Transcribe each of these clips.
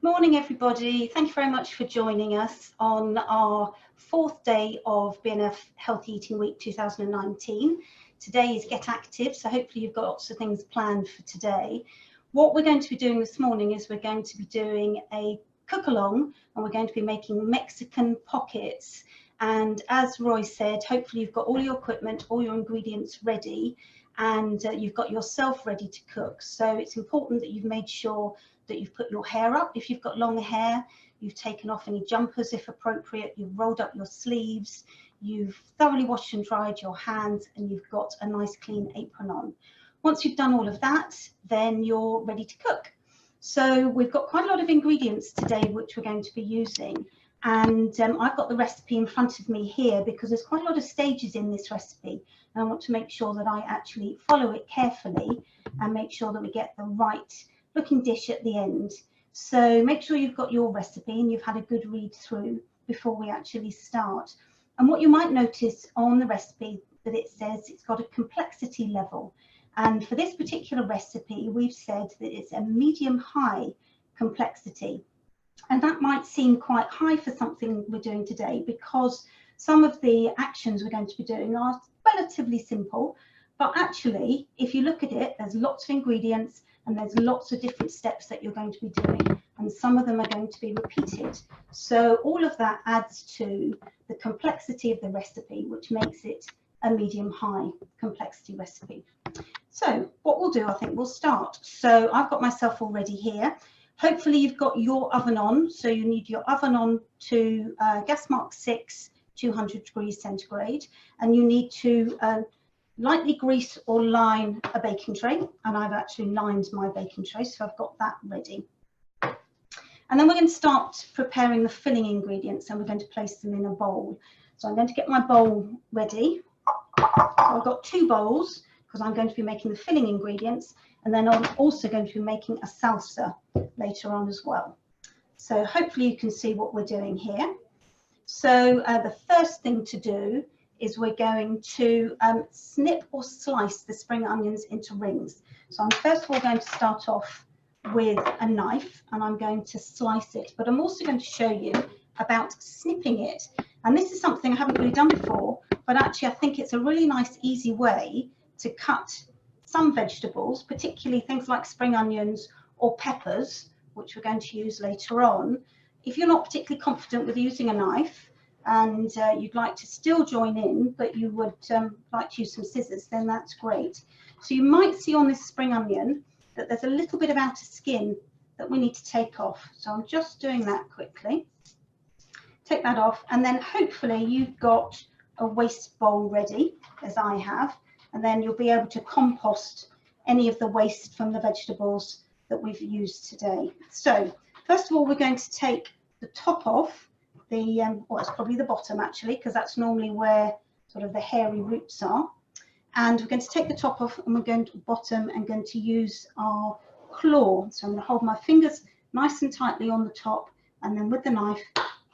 Morning everybody, thank you very much for joining us on our fourth day of BNF Healthy Eating Week 2019. Today is Get Active, so hopefully you've got lots of things planned for today. What we're going to be doing this morning is we're going to be doing a cook along and we're going to be making Mexican pockets. And as Roy said, hopefully you've got all your equipment, all your ingredients ready, and you've got yourself ready to cook. So it's important that you've made sure that you've put your hair up if you've got long hair, you've taken off any jumpers if appropriate, you've rolled up your sleeves, you've thoroughly washed and dried your hands, and you've got a nice clean apron on. Once you've done all of that, then you're ready to cook. So we've got quite a lot of ingredients today which we're going to be using, and I've got the recipe in front of me here because there's quite a lot of stages in this recipe, and I want to make sure that I actually follow it carefully and make sure that we get the right looking dish at the end. So make sure you've got your recipe and you've had a good read through before we actually start. And what you might notice on the recipe that it says it's got a complexity level, and for this particular recipe we've said that it's a medium-high complexity, and that might seem quite high for something we're doing today because some of the actions we're going to be doing are relatively simple, but actually if you look at it, there's lots of ingredients and there's lots of different steps that you're going to be doing, and some of them are going to be repeated. So all of that adds to the complexity of the recipe, which makes it a medium-high complexity recipe. So what we'll do, I think we'll start. So I've got myself all ready here. Hopefully you've got your oven on, so you need your oven on to gas mark 6, 200 degrees centigrade, and you need to lightly grease or line a baking tray, and I've actually lined my baking tray, so I've got that ready. And then we're going to start preparing the filling ingredients, and we're going to place them in a bowl. So I'm going to get my bowl ready. So I've got 2 bowls because I'm going to be making the filling ingredients, and then I'm also going to be making a salsa later on as well. So hopefully you can see what we're doing here. So the first thing to do is we're going to snip or slice the spring onions into rings. So I'm first of all going to start off with a knife, and I'm going to slice it, but I'm also going to show you about snipping it. And this is something I haven't really done before, but actually I think it's a really nice easy way to cut some vegetables, particularly things like spring onions or peppers, which we're going to use later on. If you're not particularly confident with using a knife, and you'd like to still join in, but you would like to use some scissors, then that's great. So you might see on this spring onion that there's a little bit of outer skin that we need to take off. So I'm just doing that quickly. Take that off, and then hopefully you've got a waste bowl ready, as I have, and then you'll be able to compost any of the waste from the vegetables that we've used today. So first of all, we're going to take the top off. Well, it's probably the bottom actually, because that's normally where sort of the hairy roots are. And we're going to take the top off, and we're going to bottom and going to use our claw. So I'm going to hold my fingers nice and tightly on the top, and then with the knife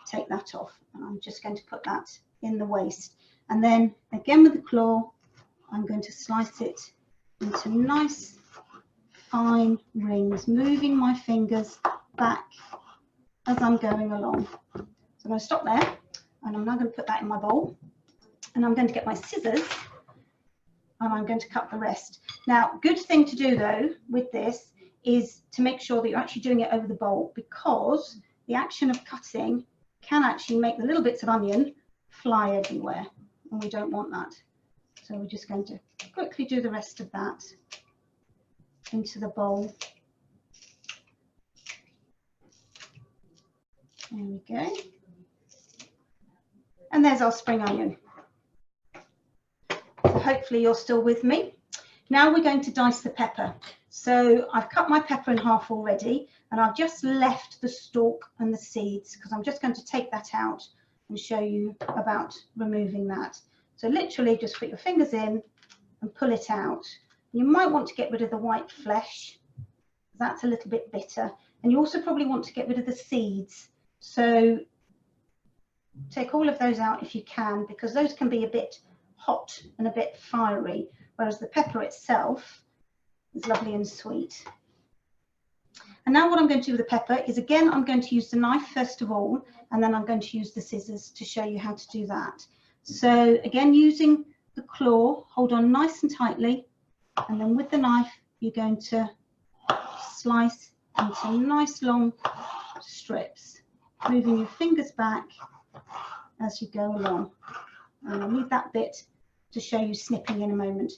take that off. And I'm just going to put that in the waste. And then again with the claw, I'm going to slice it into nice fine rings, moving my fingers back as I'm going along. I'm going to stop there, and I'm now going to put that in my bowl, and I'm going to get my scissors, and I'm going to cut the rest. Now, good thing to do though with this is to make sure that you're actually doing it over the bowl, because the action of cutting can actually make the little bits of onion fly everywhere, and we don't want that. So we're just going to quickly do the rest of that into the bowl. There we go. And there's our spring onion. So hopefully you're still with me. Now we're going to dice the pepper. So I've cut my pepper in half already, and I've just left the stalk and the seeds because I'm just going to take that out and show you about removing that. So literally just put your fingers in and pull it out. You might want to get rid of the white flesh. That's a little bit bitter. And you also probably want to get rid of the seeds. So take all of those out if you can, because those can be a bit hot and a bit fiery, whereas the pepper itself is lovely and sweet. And now what I'm going to do with the pepper is, again, I'm going to use the knife first of all, and then I'm going to use the scissors to show you how to do that. So again, using the claw, hold on nice and tightly, and then with the knife, you're going to slice into nice long strips, moving your fingers back as you go along. And I'll leave that bit to show you snipping in a moment.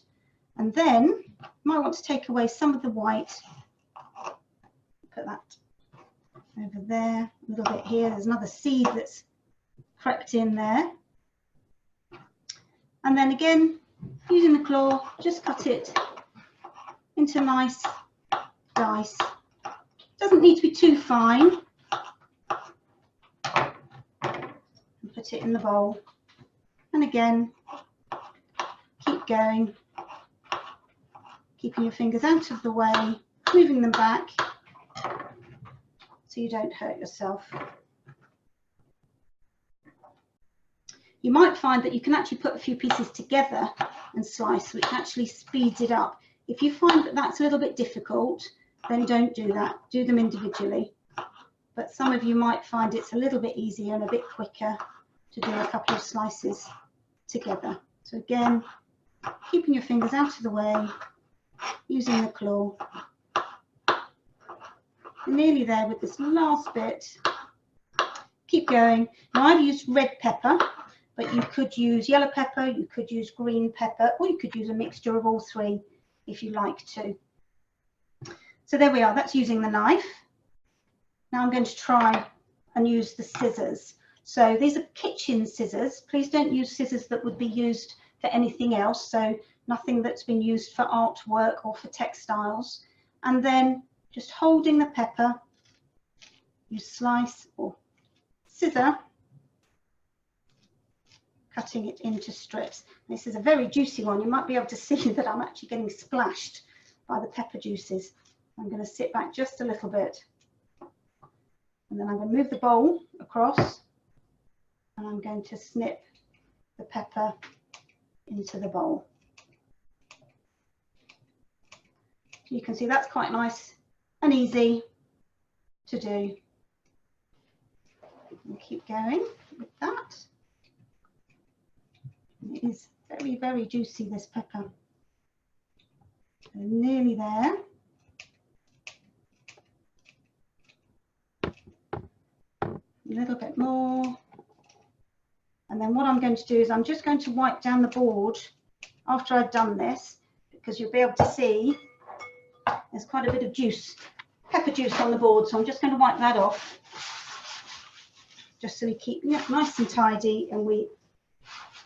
And then you might want to take away some of the white. Put that over there, a little bit here. There's another seed that's crept in there. And then again, using the claw, just cut it into nice dice. Doesn't need to be too fine. And put it in the bowl. And again, keep going, keeping your fingers out of the way, moving them back so you don't hurt yourself. You might find that you can actually put a few pieces together and slice, which actually speeds it up. If you find that that's a little bit difficult, then don't do that. Do them individually. But some of you might find it's a little bit easier and a bit quicker to do a couple of slices together. So again, keeping your fingers out of the way, using the claw. We're nearly there with this last bit. Keep going. Now I've used red pepper, but you could use yellow pepper, you could use green pepper, or you could use a mixture of all three if you like to. So there we are, that's using the knife. Now I'm going to try and use the scissors. So these are kitchen scissors. Please don't use scissors that would be used for anything else. So nothing that's been used for artwork or for textiles. And then just holding the pepper, you slice or scissor, cutting it into strips. This is a very juicy one. You might be able to see that I'm actually getting splashed by the pepper juices. I'm going to sit back just a little bit. And then I'm going to move the bowl across. And I'm going to snip the pepper into the bowl. You can see that's quite nice and easy to do. And keep going with that. It is very, very juicy, this pepper. We're nearly there. A little bit more. And then what I'm going to do is I'm just going to wipe down the board after I've done this, because you'll be able to see there's quite a bit of juice, pepper juice on the board. So I'm just going to wipe that off, just so we keep it nice and tidy and we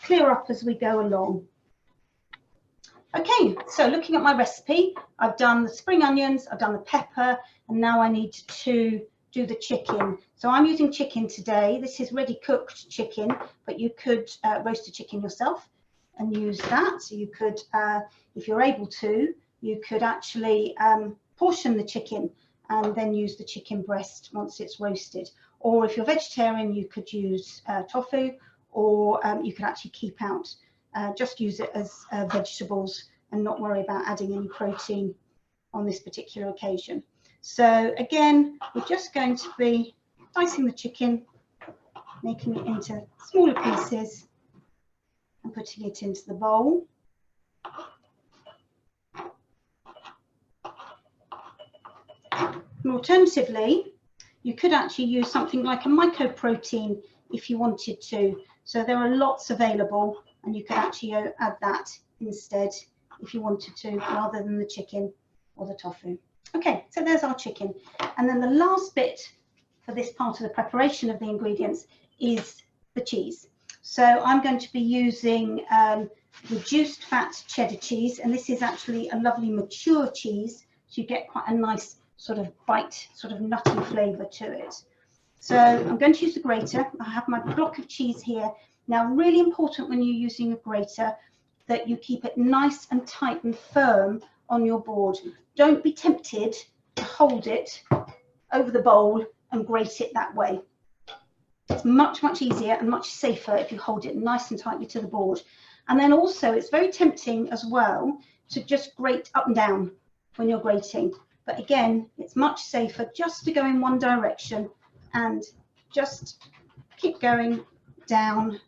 clear up as we go along. Okay, so looking at my recipe, I've done the spring onions, I've done the pepper, and now I need to do the chicken. So I'm using chicken today. This is ready cooked chicken, but you could roast a chicken yourself and use that. So you could, if you're able to, you could actually portion the chicken and then use the chicken breast once it's roasted. Or if you're vegetarian, you could use tofu, or you could actually keep out, just use it as vegetables and not worry about adding any protein on this particular occasion. So again, we're just going to be dicing the chicken, making it into smaller pieces and putting it into the bowl. And alternatively, you could actually use something like a mycoprotein if you wanted to. So there are lots available, and you could actually add that instead if you wanted to, rather than the chicken or the tofu. Okay, so there's our chicken. And then the last bit for this part of the preparation of the ingredients is the cheese. So I'm going to be using reduced fat cheddar cheese, and this is actually a lovely mature cheese, so you get quite a nice sort of bite, sort of nutty flavour to it. So I'm going to use the grater. I have my block of cheese here. Now, really important when you're using a grater that you keep it nice and tight and firm on your board. Don't be tempted to hold it over the bowl and grate it that way. It's much, much easier and much safer if you hold it nice and tightly to the board. And then also it's very tempting as well to just grate up and down when you're grating. But again, it's much safer just to go in one direction and just keep going down.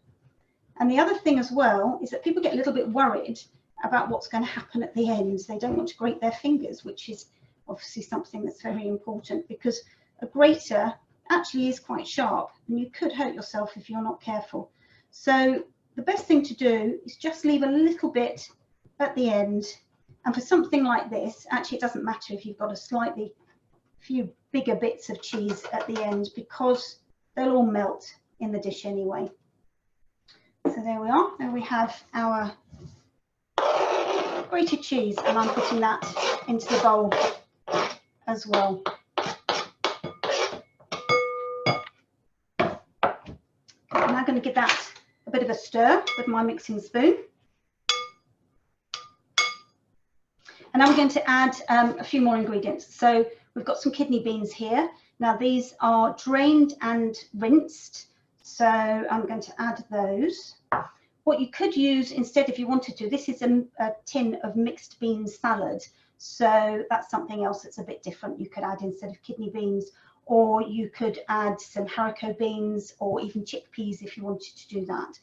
And the other thing as well is that people get a little bit worried about what's going to happen at the end. They don't want to grate their fingers, which is obviously something that's very important, because a grater actually is quite sharp and you could hurt yourself if you're not careful. So the best thing to do is just leave a little bit at the end. And for something like this, actually it doesn't matter if you've got a few bigger bits of cheese at the end, because they'll all melt in the dish anyway. So there we are. There we have our grated cheese, and I'm putting that into the bowl as well. I'm now going to give that a bit of a stir with my mixing spoon. And now we're going to add a few more ingredients. So we've got some kidney beans here. Now these are drained and rinsed, so I'm going to add those. What you could use instead, if you wanted to, this is a tin of mixed bean salad. So that's something else that's a bit different you could add instead of kidney beans, or you could add some haricot beans or even chickpeas if you wanted to do that.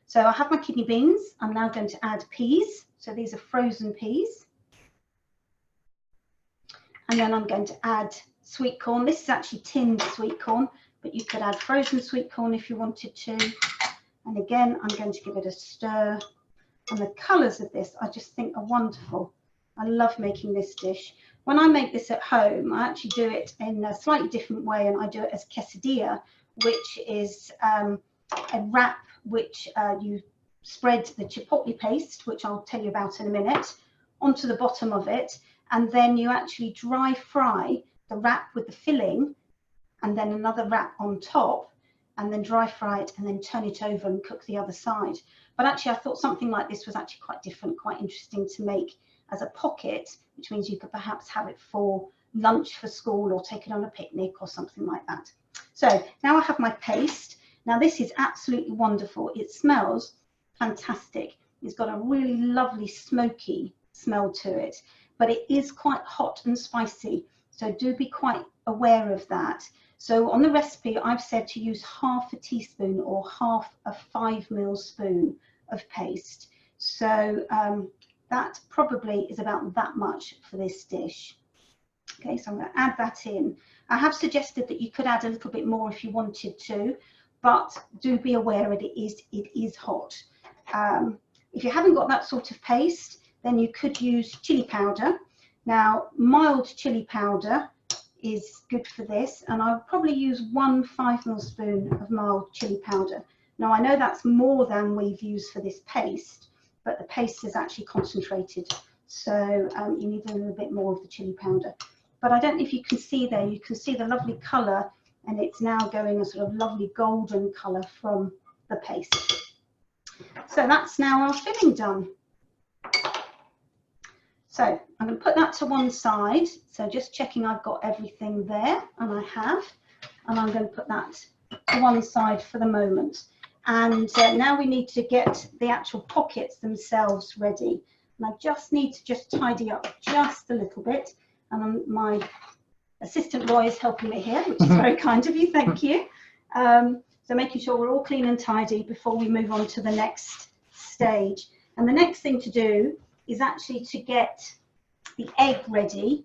So I have my kidney beans. I'm now going to add peas. So these are frozen peas. And then I'm going to add sweet corn. This is actually tinned sweet corn, but you could add frozen sweet corn if you wanted to. And again, I'm going to give it a stir. And the colours of this, I just think are wonderful. I love making this dish. When I make this at home, I actually do it in a slightly different way, and I do it as quesadilla, which is a wrap which you spread the chipotle paste, which I'll tell you about in a minute, onto the bottom of it. And then you actually dry fry the wrap with the filling, and then another wrap on top, and then dry fry it, and then turn it over and cook the other side. But actually I thought something like this was actually quite different, quite interesting to make as a pocket, which means you could perhaps have it for lunch for school or take it on a picnic or something like that. So now I have my paste. Now this is absolutely wonderful. It smells fantastic. It's got a really lovely smoky smell to it, but it is quite hot and spicy. So do be quite aware of that. So on the recipe, I've said to use half a teaspoon or half a 5 ml spoon of paste. So that probably is about that much for this dish. Okay, so I'm going to add that in. I have suggested that you could add a little bit more if you wanted to, but do be aware that it is hot. If you haven't got that sort of paste, then you could use chili powder. Now, mild chili powder is good for this, and I would probably use 1 5 ml spoon of mild chili powder. Now, I know that's more than we've used for this paste, but the paste is actually concentrated, so you need a little bit more of the chili powder. But I don't know if you can see there, you can see the lovely colour, and it's now going a sort of lovely golden colour from the paste. So that's now our filling done. So I'm going to put that to one side. So just checking I've got everything there, and I have. And I'm going to put that to one side for the moment. And now we need to get the actual pockets themselves ready. And I just need to tidy up just a little bit. And my assistant Roy is helping me here, which is very kind of you. Thank you. So making sure we're all clean and tidy before we move on to the next stage. And the next thing to do is actually to get the egg ready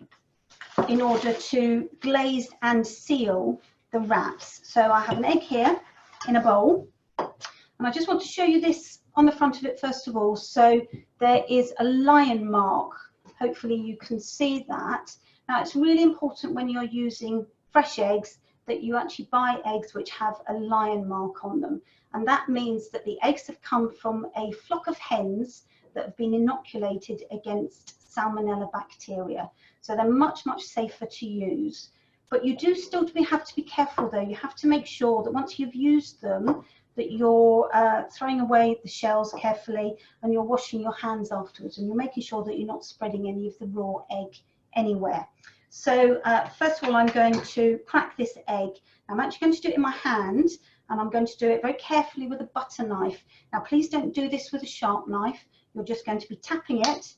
in order to glaze and seal the wraps. So I have an egg here in a bowl, and I just want to show you this on the front of it first of all. So there is a lion mark. Hopefully you can see that. Now it's really important when you're using fresh eggs that you actually buy eggs which have a lion mark on them, and that means that the eggs have come from a flock of hens that have been inoculated against salmonella bacteria. So they're much, much safer to use. But you do still have to be careful though. You have to make sure that once you've used them, that you're throwing away the shells carefully, and you're washing your hands afterwards, and you're making sure that you're not spreading any of the raw egg anywhere. So first of all, I'm going to crack this egg. I'm actually going to do it in my hand, and I'm going to do it very carefully with a butter knife. Now please don't do this with a sharp knife. You're just going to be tapping it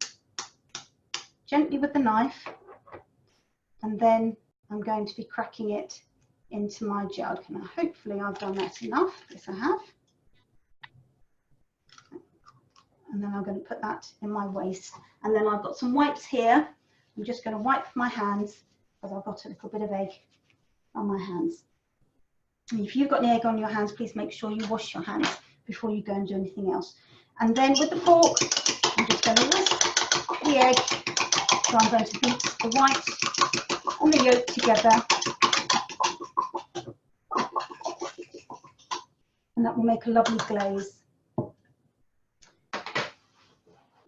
gently with the knife and then I'm going to be cracking it into my jug. Now hopefully I've done that enough. Yes, I have. And then I'm going to put that in my waste. And then I've got some wipes here. I'm just going to wipe my hands because I've got a little bit of egg on my hands. And if you've got any egg on your hands, please make sure you wash your hands before you go and do anything else. And then with the fork, I'm just going to whisk the egg. So I'm going to beat the white and the yolk together. And that will make a lovely glaze.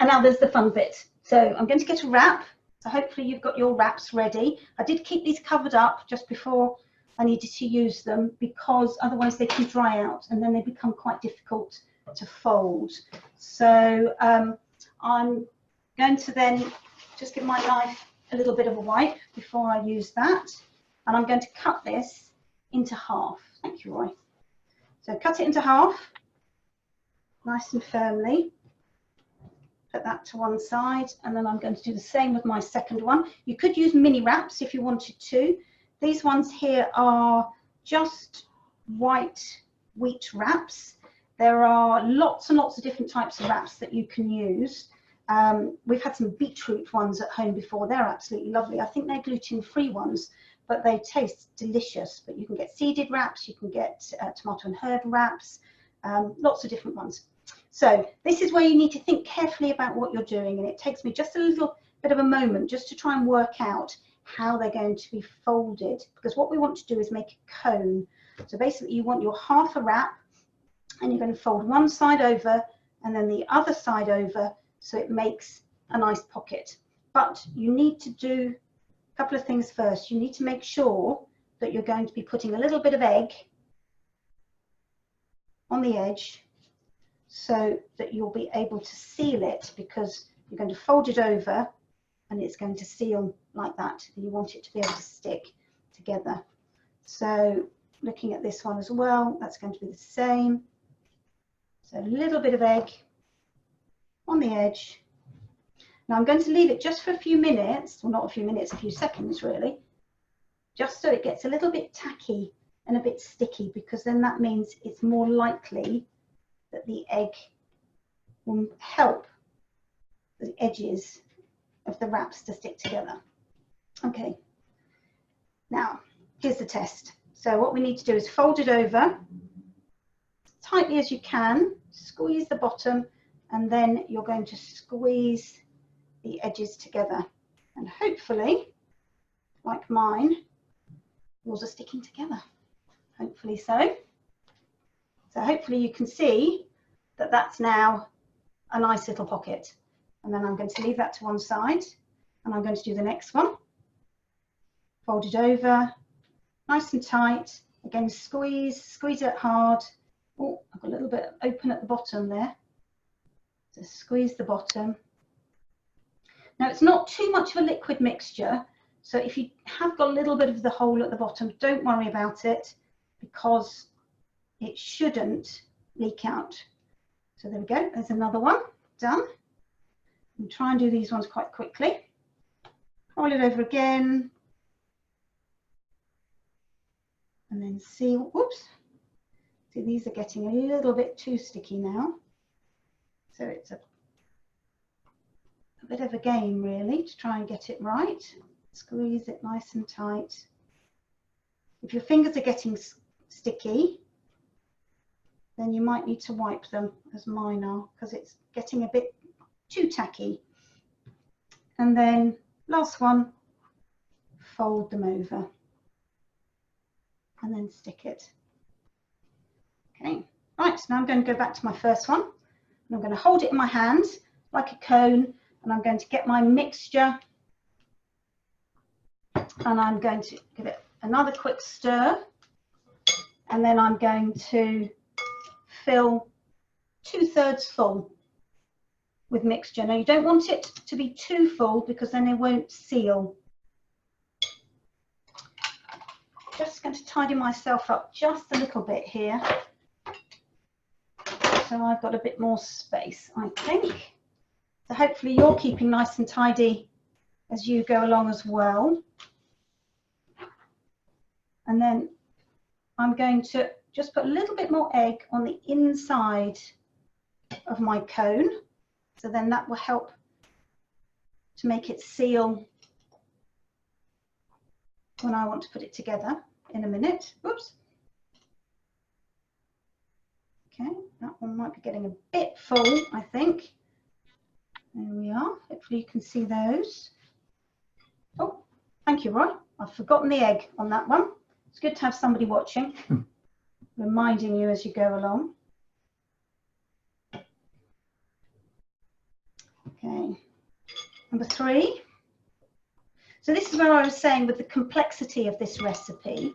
And now there's the fun bit. So I'm going to get a wrap. So hopefully you've got your wraps ready. I did keep these covered up just before I needed to use them because otherwise they can dry out and then they become quite difficult to fold. So I'm going to then just give my knife a little bit of a wipe before I use that. And I'm going to cut this into half. Thank you, Roy. So cut it into half, nice and firmly. Put that to one side, and then I'm going to do the same with my second one. You could use mini wraps if you wanted to. These ones here are just white wheat wraps. There are lots and lots of different types of wraps that you can use. We've had some beetroot ones at home before. They're absolutely lovely. I think they're gluten-free ones, but they taste delicious. But you can get seeded wraps, you can get tomato and herb wraps, lots of different ones. So this is where you need to think carefully about what you're doing, and it takes me just a little bit of a moment just to try and work out how they're going to be folded, because what we want to do is make a cone. So basically you want your half a wrap and you're going to fold one side over and then the other side over so it makes a nice pocket. But you need to do a couple of things first. You need to make sure that you're going to be putting a little bit of egg on the edge so that you'll be able to seal it, because you're going to fold it over and it's going to seal like that. You want it to be able to stick together. So looking at this one as well, that's going to be the same. So a little bit of egg on the edge. Now I'm going to leave it just for a few minutes, well not a few minutes, a few seconds really, just so it gets a little bit tacky and a bit sticky, because then that means it's more likely that the egg will help the edges of the wraps to stick together. Okay, now here's the test. So what we need to do is fold it over as tightly as you can, squeeze the bottom, and then you're going to squeeze the edges together. And hopefully, like mine, yours are sticking together. Hopefully so. So hopefully you can see that that's now a nice little pocket. And then I'm going to leave that to one side, and I'm going to do the next one. Fold it over, nice and tight. Again, squeeze it hard. Oh, I've got a little bit open at the bottom there. So squeeze the bottom. Now it's not too much of a liquid mixture, so if you have got a little bit of the hole at the bottom, don't worry about it, because it shouldn't leak out. So there we go, there's another one done. And try and do these ones quite quickly. Roll it over again. And then see, whoops. See, these are getting a little bit too sticky now. So it's a bit of a game really to try and get it right. Squeeze it nice and tight. If your fingers are getting sticky, then you might need to wipe them, as mine are, because it's getting a bit too tacky. And then last one, fold them over and then stick it. Okay, right, so now I'm going to go back to my first one, and I'm going to hold it in my hand like a cone, and I'm going to get my mixture, and I'm going to give it another quick stir, and then I'm going to fill 2/3 full with mixture. Now you don't want it to be too full, because then it won't seal. Just going to tidy myself up just a little bit here, so I've got a bit more space, I think. So hopefully you're keeping nice and tidy as you go along as well. And then I'm going to just put a little bit more egg on the inside of my cone. So then that will help to make it seal when I want to put it together in a minute. Whoops. Okay, that one might be getting a bit full, I think. There we are. Hopefully you can see those. Oh, thank you, Roy. I've forgotten the egg on that one. It's good to have somebody watching, reminding you as you go along. Okay, number 3. So this is where I was saying with the complexity of this recipe,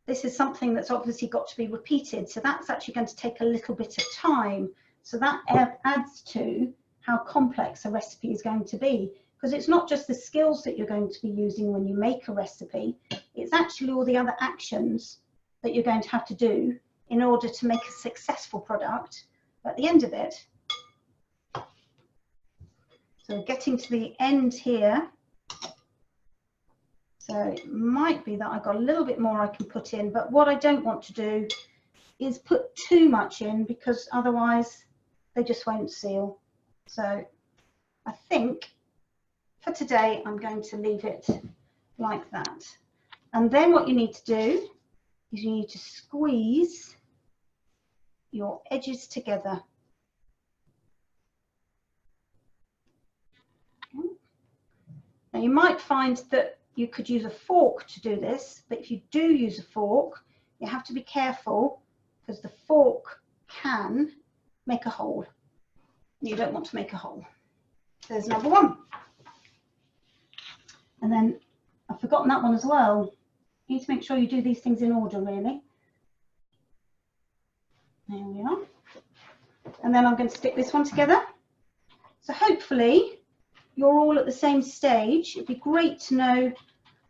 this is something that's obviously got to be repeated. So that's actually going to take a little bit of time. So that adds to how complex a recipe is going to be, because it's not just the skills that you're going to be using when you make a recipe, it's actually all the other actions that you're going to have to do in order to make a successful product at the end of it. So getting to the end here, so it might be that I've got a little bit more I can put in, but what I don't want to do is put too much in, because otherwise they just won't seal. So I think for today I'm going to leave it like that. And then what you need to do is you need to squeeze your edges together. Okay. Now you might find that you could use a fork to do this, but if you do use a fork, you have to be careful, because the fork can make a hole. You don't want to make a hole. There's number 1. And then I've forgotten that one as well. You need to make sure you do these things in order, really. There we are. And then I'm going to stick this one together. So hopefully you're all at the same stage. It'd be great to know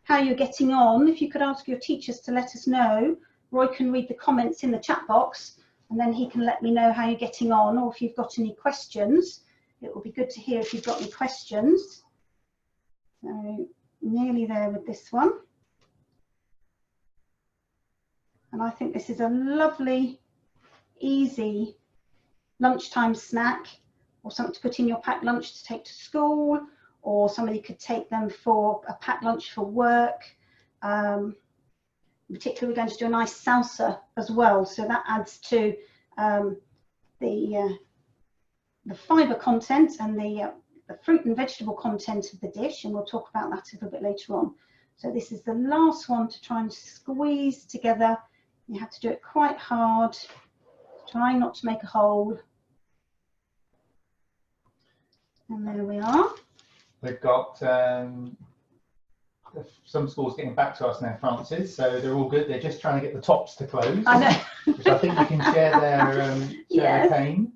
how you're getting on. If you could ask your teachers to let us know. Roy can read the comments in the chat box, and then he can let me know how you're getting on, or if you've got any questions. It will be good to hear if you've got any questions. So nearly there with this one. And I think this is a lovely, easy lunchtime snack, or something to put in your packed lunch to take to school, or somebody could take them for a packed lunch for work. Particularly, we're going to do a nice salsa as well, so that adds to the fibre content and the fruit and vegetable content of the dish, and we'll talk about that a little bit later on. So this is the last one to try and squeeze together. You have to do it quite hard, trying not to make a hole. And there we are. We've got some schools getting back to us now, Francis, so they're all good. They're just trying to get the tops to close. I know. Which I think we can share their Yes. cane.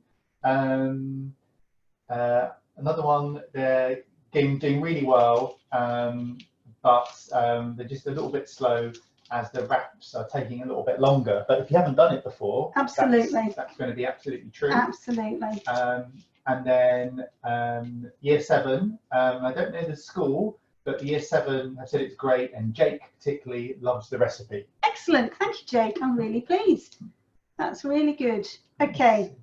Another one, they're doing really well, but they're just a little bit slow as the wraps are taking a little bit longer. But if you haven't done it before, Absolutely. that's going to be absolutely true. Absolutely. And then year 7, I don't know the school, but year 7 have said it's great, and Jake particularly loves the recipe. Excellent. Thank you, Jake. I'm really pleased. That's really good. Okay.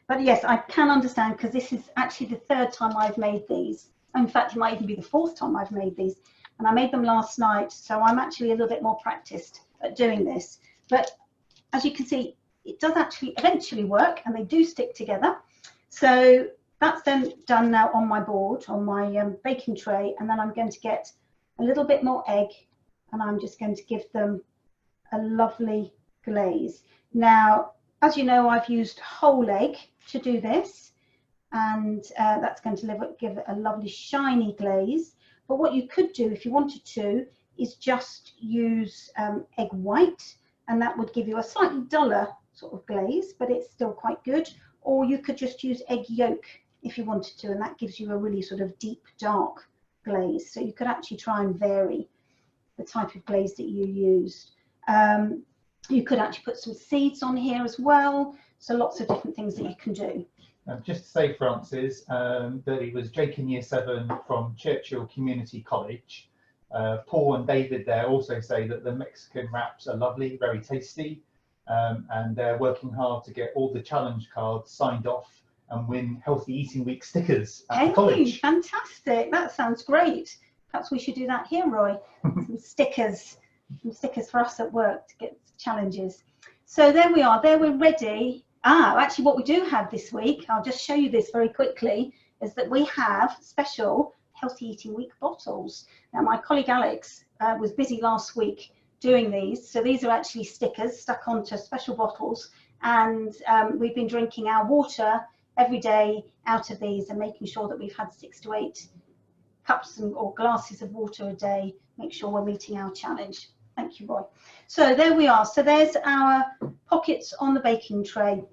But yes, I can understand, because this is actually the 3rd time I've made these. In fact, it might even be the 4th time I've made these. And I made them last night, so I'm actually a little bit more practiced at doing this. But as you can see, it does actually eventually work, and they do stick together. So that's then done now on my board, on my baking tray, and then I'm going to get a little bit more egg, and I'm just going to give them a lovely glaze. Now, as you know, I've used whole egg to do this, and that's going to give it a lovely shiny glaze. But what you could do if you wanted to is just use egg white, and that would give you a slightly duller sort of glaze, but it's still quite good. Or you could just use egg yolk if you wanted to, and that gives you a really sort of deep, dark glaze. So you could actually try and vary the type of glaze that you used. You could actually put some seeds on here as well. So lots of different things that you can do. Just to say, Francis, that it was Jake in year 7 from Churchill Community College. Paul and David there also say that the Mexican wraps are lovely, very tasty, and they're working hard to get all the challenge cards signed off and win Healthy Eating Week stickers at the college. Fantastic! That sounds great. Perhaps we should do that here, Roy. Some stickers for us at work to get challenges. So there we are. There we're ready. Actually, what we do have this week, I'll just show you this very quickly, is that we have special Healthy Eating Week bottles. Now, my colleague Alex was busy last week doing these. So these are actually stickers stuck onto special bottles, and we've been drinking our water every day out of these and making sure that we've had 6 to 8 cups or glasses of water a day, make sure we're meeting our challenge. Thank you, Roy. So there we are. So there's our pockets on the baking tray.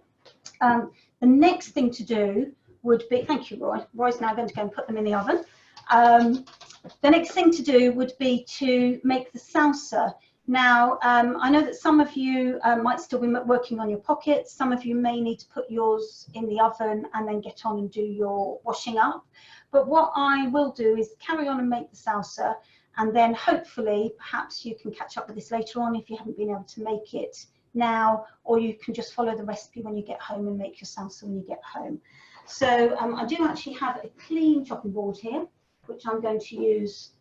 The next thing to do would be, thank you, Roy. Roy's now going to go and put them in the oven. The next thing to do would be to make the salsa. Now, I know that some of you might still be working on your pockets. Some of you may need to put yours in the oven and then get on and do your washing up. But what I will do is carry on and make the salsa, and then hopefully perhaps you can catch up with this later on if you haven't been able to make it now, or you can just follow the recipe when you get home and make your salsa when you get home. So I do actually have a clean chopping board here, which I'm going to use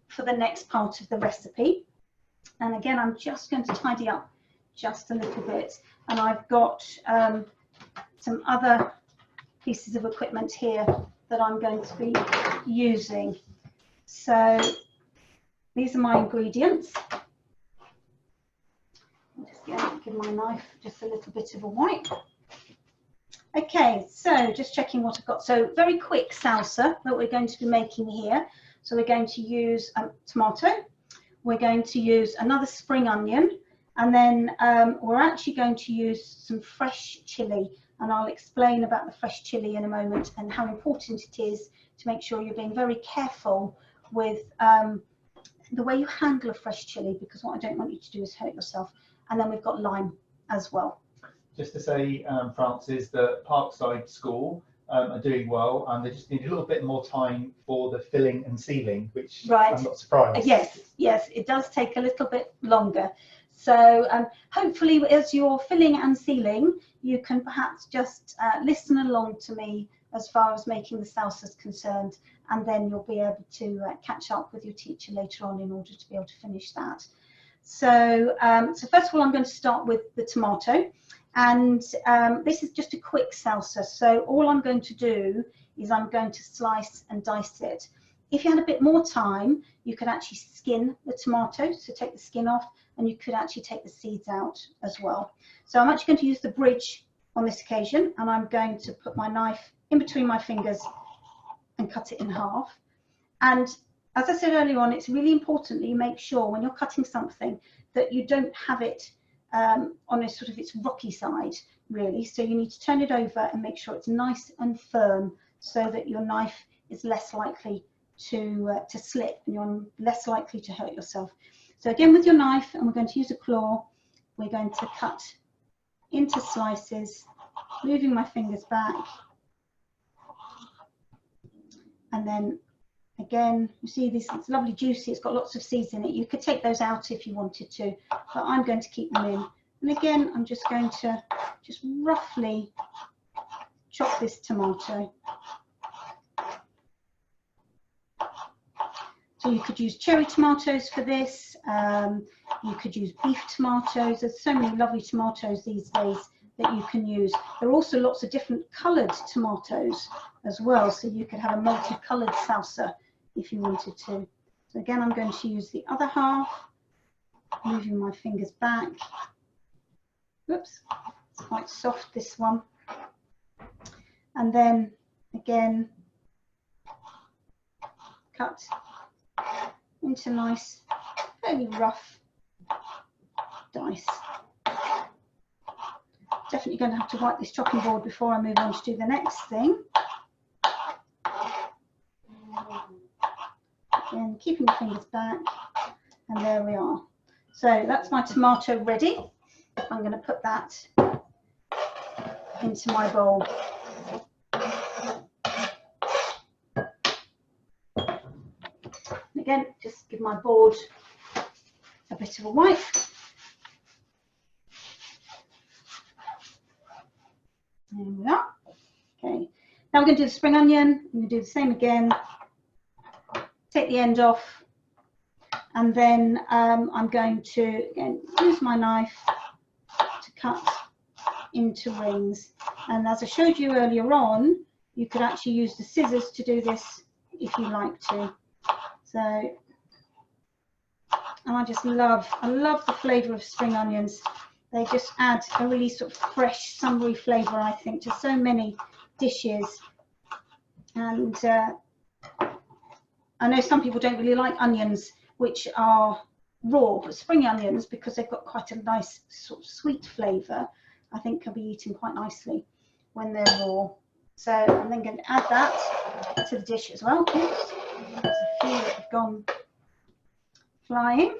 for the next part of the recipe. And again, I'm just going to tidy up just a little bit. And I've got some other pieces of equipment here that I'm going to be using. So these are my ingredients. I'm just going to give my knife just a little bit of a wipe. Okay, so just checking what I've got. So very quick salsa that we're going to be making here. So we're going to use tomato. We're going to use another spring onion, and then we're actually going to use some fresh chili, and I'll explain about the fresh chili in a moment and how important it is to make sure you're being very careful with the way you handle a fresh chili, because what I don't want you to do is hurt yourself. And then we've got lime as well. Just to say, Francis, that Parkside School are doing well, and they just need a little bit more time for the filling and sealing, which I'm not surprised. Yes, it does take a little bit longer. So hopefully as you're filling and sealing, you can perhaps just listen along to me as far as making the salsa is concerned, and then you'll be able to catch up with your teacher later on in order to be able to finish that. So, so first of all, I'm going to start with the tomato. And this is just a quick salsa, so all I'm going to do is I'm going to slice and dice it. If you had a bit more time, you could actually skin the tomato, so take the skin off, and you could actually take the seeds out as well. So I'm actually going to use the bridge on this occasion, and I'm going to put my knife in between my fingers and cut it in half. And as I said earlier on, it's really important that you make sure when you're cutting something that you don't have it on a sort of its rocky side, really. So you need to turn it over and make sure it's nice and firm, so that your knife is less likely to slip and you're less likely to hurt yourself. So again, with your knife, and we're going to use a claw, we're going to cut into slices, moving my fingers back, and then again, you see this, it's lovely juicy, it's got lots of seeds in it. You could take those out if you wanted to, but I'm going to keep them in. And again, I'm just going to just roughly chop this tomato. So you could use cherry tomatoes for this, you could use beef tomatoes. There's so many lovely tomatoes these days that you can use. There are also lots of different coloured tomatoes as well, so you could have a multicoloured salsa if you wanted to. So again, I'm going to use the other half, moving my fingers back. Whoops, it's quite soft, this one. And then again, cut into nice, fairly rough dice. Definitely going to have to wipe this chopping board before I move on to do the next thing. Again, keeping the fingers back, and there we are. So that's my tomato ready. I'm going to put that into my bowl. again, just give my board a bit of a wipe. There we are. Okay, now we're going to do the spring onion. I'm going to do the same again. Take the end off, and then I'm going to again use my knife to cut into rings. And as I showed you earlier on, you could actually use the scissors to do this if you like to. So, and I love the flavour of spring onions. They just add a really sort of fresh, summery flavour, I think, to so many dishes. And I know some people don't really like onions which are raw, but spring onions, because they've got quite a nice sort of sweet flavour, I think can be eaten quite nicely when they're raw. So I'm then going to add that to the dish as well. Oops. There's a few that have gone flying.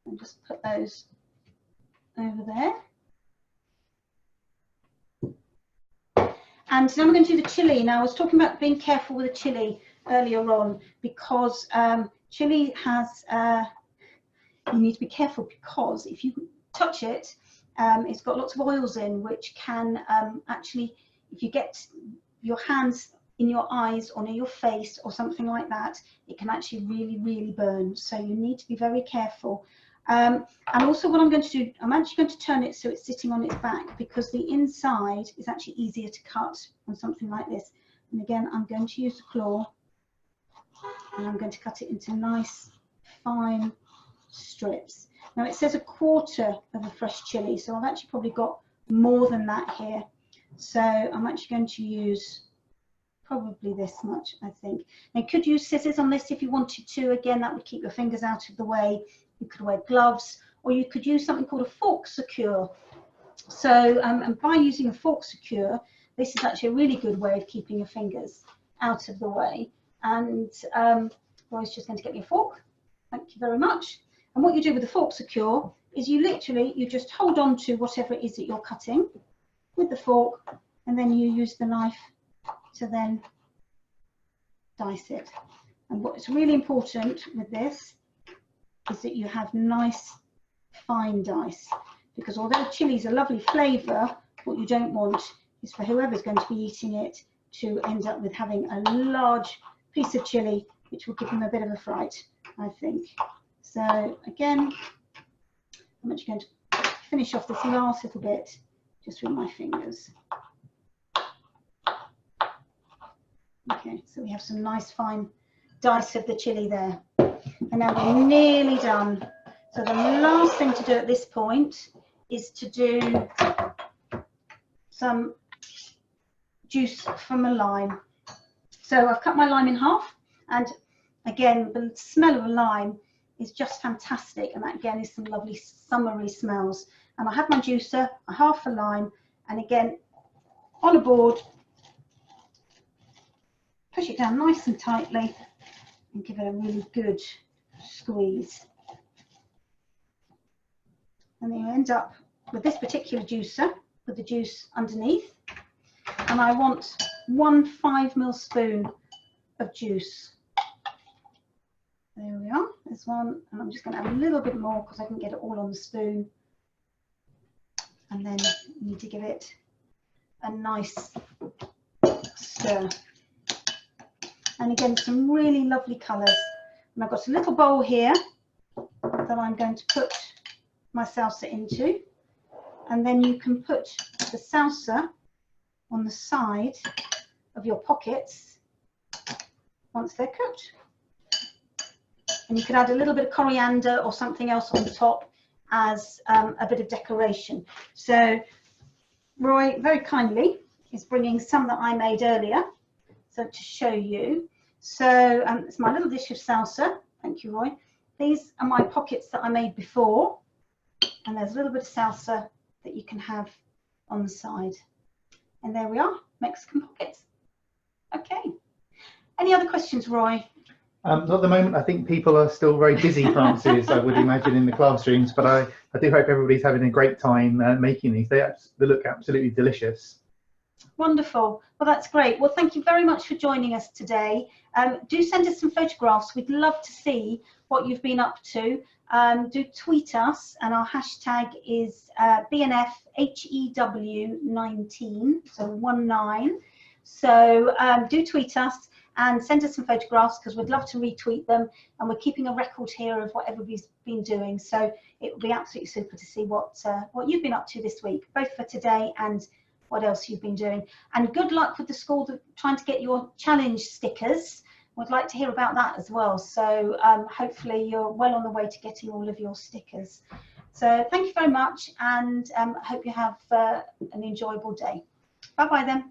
And just put those over there. And then we're going to do the chilli. Now I was talking about being careful with the chilli earlier on, because chilli has, you need to be careful, because if you touch it, it's got lots of oils in, which can actually, if you get your hands in your eyes or near your face or something like that, it can actually really burn. So you need to be very careful. And also what I'm going to do, I'm actually going to turn it so it's sitting on its back, because the inside is actually easier to cut on something like this. And again, I'm going to use the claw, and I'm going to cut it into nice fine strips. Now it says 1/4 of a fresh chilli, so I've actually probably got more than that here. So I'm actually going to use probably this much, I think. Now you could use scissors on this if you wanted to. Again, that would keep your fingers out of the way. You could wear gloves, or you could use something called a fork secure. So and by using a fork secure, this is actually a really good way of keeping your fingers out of the way. And Roy's just going to get me a fork. Thank you very much. And what you do with the fork secure is you just hold on to whatever it is that you're cutting with the fork, and then you use the knife to then dice it. And what's really important with this is that you have nice fine dice, because although chili is a lovely flavour, what you don't want is for whoever's going to be eating it to end up with having a large piece of chili, which will give them a bit of a fright, I think. So again, I'm actually going to finish off this last little bit just with my fingers. Okay, so we have some nice fine dice of the chili there. And now we're nearly done. So the last thing to do at this point is to do some juice from a lime. So I've cut my lime in half, and again, the smell of a lime is just fantastic, and that again is some lovely summery smells. And I have my juicer, a half a lime, and again on a board, push it down nice and tightly and give it a really good squeeze. And then you end up with this particular juicer with the juice underneath, and I want 1 5ml spoon of juice. There we are, there's one, and I'm just going to add a little bit more because I can get it all on the spoon. And then you need to give it a nice stir. And again, some really lovely colours. And I've got a little bowl here that I'm going to put my salsa into. And then you can put the salsa on the side of your pockets once they're cooked. And you can add a little bit of coriander or something else on top as a bit of decoration. So Roy very kindly is bringing some that I made earlier, so to show you. So it's my little dish of salsa. Thank you, Roy. These are my pockets that I made before, and there's a little bit of salsa that you can have on the side. And there we are, Mexican pockets. Okay. Any other questions, Roy? At the moment, I think people are still very busy, Frances, I would imagine, in the classrooms, but I do hope everybody's having a great time making these. They look absolutely delicious. Wonderful. Well, that's great. Well, thank you very much for joining us today. Do send us some photographs. We'd love to see what you've been up to. Do tweet us, and our hashtag is BNFHEW19, so 19. So do tweet us and send us some photographs, because we'd love to retweet them, and we're keeping a record here of what everybody's been doing. So it would be absolutely super to see what you've been up to this week, both for today and what else you've been doing. And good luck with the school trying to get your challenge stickers. We'd like to hear about that as well. So hopefully you're well on the way to getting all of your stickers. So thank you very much, and I hope you have an enjoyable day. Bye bye then.